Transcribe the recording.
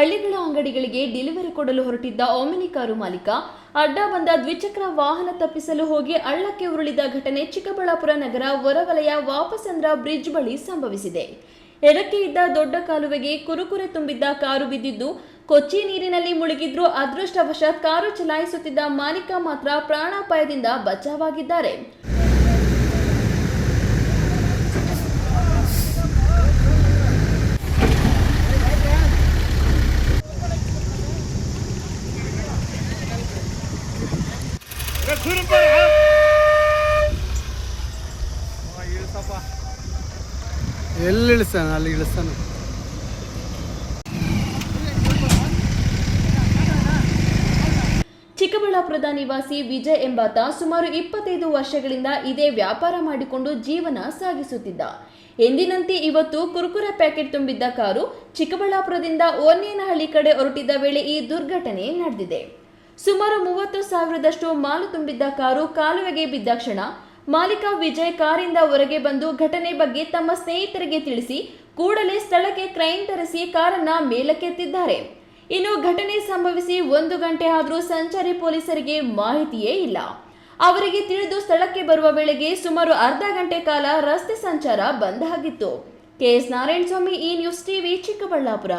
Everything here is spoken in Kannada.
ಹಳ್ಳಿಗಳ ಅಂಗಡಿಗಳಿಗೆ ಡೆಲಿವರಿ ಕೊಡಲು ಹೊರಟಿದ್ದ ಓಮಿನಿ ಕಾರು ಮಾಲೀಕ ಅಡ್ಡ ಬಂದ ದ್ವಿಚಕ್ರ ವಾಹನ ತಪ್ಪಿಸಲು ಹೋಗಿ ಹಳ್ಳಕ್ಕೆ ಉರುಳಿದ ಘಟನೆ ಚಿಕ್ಕಬಳ್ಳಾಪುರ ನಗರ ಹೊರವಲಯ ವಾಪಸಂದ್ರ ಬ್ರಿಡ್ಜ್ ಬಳಿ ಸಂಭವಿಸಿದೆ. ಎಡಕ್ಕೆ ಇದ್ದ ದೊಡ್ಡ ಕಾಲುವೆಗೆ ಕುರುಕುರೆ ತುಂಬಿದ್ದ ಕಾರು ಬಿದ್ದಿದ್ದು ಕೊಚ್ಚಿ ನೀರಿನಲ್ಲಿ ಮುಳುಗಿದ್ರು. ಅದೃಷ್ಟವಶಾತ್ ಕಾರು ಚಲಾಯಿಸುತ್ತಿದ್ದ ಮಾಲೀಕ ಮಾತ್ರ ಪ್ರಾಣಾಪಾಯದಿಂದ ಬಚಾವಾಗಿದ್ದಾರೆ. ಎಲ್ಲಿ ಇಳಿಸ್ತಾನೆ ಅಲ್ಲಿ ಇಳಿಸ್ತಾನೆ. ಚಿಕ್ಕಬಳ್ಳಾಪುರದ ನಿವಾಸಿ ವಿಜಯ್ ಎಂಬಾತ ಸುಮಾರು 25 ವರ್ಷಗಳಿಂದ ಇದೇ ವ್ಯಾಪಾರ ಮಾಡಿಕೊಂಡು ಜೀವನ ಸಾಗಿಸುತ್ತಿದ್ದ. ಎಂದಿನಂತೆ ಇವತ್ತು ಕುರುಕುರೆ ಪ್ಯಾಕೆಟ್ ತುಂಬಿದ್ದ ಕಾರು ಚಿಕ್ಕಬಳ್ಳಾಪುರದಿಂದ ಓನೇನಹಳ್ಳಿ ಕಡೆ ಹೊರಟಿದ್ದ ವೇಳೆ ಈ ದುರ್ಘಟನೆ ನಡೆದಿದೆ. ಸುಮಾರು 30,000ದಷ್ಟು ಮಾಲು ತುಂಬಿದ್ದ ಕಾರು ಕಾಲುವೆಗೆ ಬಿದ್ದ ಕ್ಷಣ ಮಾಲೀಕ ವಿಜಯ್ ಕಾರಿಂದ ಹೊರಗೆ ಬಂದು ಘಟನೆ ಬಗ್ಗೆ ತಮ್ಮ ಸ್ನೇಹಿತರಿಗೆ ತಿಳಿಸಿ ಕೂಡಲೇ ಸ್ಥಳಕ್ಕೆ ಕ್ರೈನ್ ತರಿಸಿ ಕಾರನ್ನ ಮೇಲಕ್ಕೆತ್ತಿದ್ದಾರೆ. ಇನ್ನು ಘಟನೆ ಸಂಭವಿಸಿ 1 ಗಂಟೆ ಆದರೂ ಸಂಚಾರಿ ಪೊಲೀಸರಿಗೆ ಮಾಹಿತಿಯೇ ಇಲ್ಲ. ಅವರಿಗೆ ತಿಳಿದು ಸ್ಥಳಕ್ಕೆ ಬರುವ ವೇಳೆಗೆ ಸುಮಾರು ಅರ್ಧ ಗಂಟೆ ಕಾಲ ರಸ್ತೆ ಸಂಚಾರ ಬಂದ್ ಆಗಿತ್ತು. KS ನಾರಾಯಣಸ್ವಾಮಿ, ಈ ನ್ಯೂಸ್ ಟಿವಿ, ಚಿಕ್ಕಬಳ್ಳಾಪುರ.